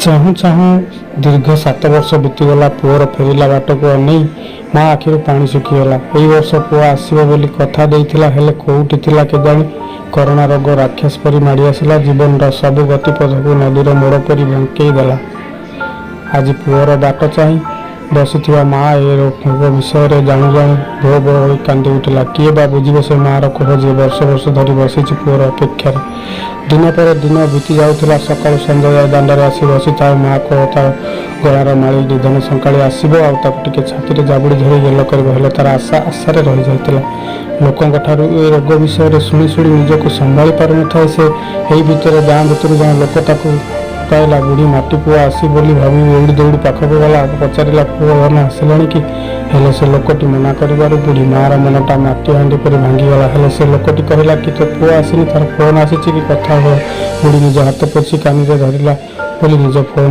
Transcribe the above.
ଚାହୁଁ ଚାହୁଁ ଦୀର୍ଘ 7 ବର୍ଷ ବିତିଗଲା। ପୁଅର ଫେରିଲା ବାଟକୁ ଅନେଇ ମା ଆଖିରୁ ପାଣି ଶୁଖିଗଲା। ଏଇ ବର୍ଷ ପୁଅ ଆସିବ ବୋଲି କଥା ଦେଇଥିଲା, ହେଲେ କୋଉଠି ଥିଲା କେଜାଣି। କରୋନା ରୋଗ ରାକ୍ଷସ ପରି ମାଡ଼ି ଆସିଲା। ଜୀବନର ସବୁ ଗତିପଥକୁ ନଦୀର ମୋଡ଼ ପରି ବଙ୍କେଇ ଦେଲା। ଆଜି ପୁଅର ବାଟ ଚାହିଁ ବସିଥିବା ମା ଏ ରୋଗ ବିଷୟରେ ଜାଣୁ ଜାଣୁ ଭୋ ଭୋ ହୋଇ କାନ୍ଦି ଉଠିଲା। କିଏ ବା ବୁଝିବ ସେ ମାଆର କୋହ, ଯିଏ ବର୍ଷ ବର୍ଷ ଧରି ବସିଛି ପୁଅର ଅପେକ୍ଷାରେ। ଦିନ ପରେ ଦିନ ବିତି ଯାଉଥିଲା। ସକାଳୁ ସଞ୍ଜ ଯାଏ ଦାଣ୍ଡରେ ଆସି ବସିଥାଏ ମା କୋହ। ତା ଗଳାର ମାଳି ନିଧନ ସକାଳେ ଆସିବ, ଆଉ ତାକୁ ଟିକେ ଛାତିରେ ଜାବୁଡ଼ି ଧରି ଗେଲ କରିବ। ହେଲେ ତାର ଆଶା ଆଶାରେ ରହିଯାଇଥିଲା। ଲୋକଙ୍କଠାରୁ ଏ ରୋଗ ବିଷୟରେ ଶୁଣି ଶୁଣି ନିଜକୁ ସମ୍ଭାଳି ପାରୁନଥାଏ ସେ। ଏଇ ଭିତରେ ଗାଁ ଭିତରୁ ଜଣେ ଲୋକ ତାକୁ ପାଇଲା। ବୁଢ଼ୀ ମାଟି ପୁଅ ଆସି ବୋଲି ଭାବି ଦୌଡ଼ି ଦୌଡ଼ି ପାଖକୁ ଗଲା। ପଚାରିଲା, ପୁଅ ଧନ ଆସିଲାଣି କି? ହେଲେ ସେ ଲୋକଟି ମନା କରିବାରୁ ବୁଢ଼ୀ ମାଆର ମନଟା ମାଟି ହାଣ୍ଡି ପରି ଭାଙ୍ଗିଗଲା। ହେଲେ ସେ ଲୋକଟି କହିଲା କି ତୋ ପୁଅ ଆସିନି, ତାର ଫୋନ୍ ଆସିଛି କି, କଥା ହୁଅ। ବୁଢ଼ୀ ନିଜ ହାତ ପୋଛି କାନିରେ ଧରିଲା ବୋଲି ନିଜ ଫୋନ୍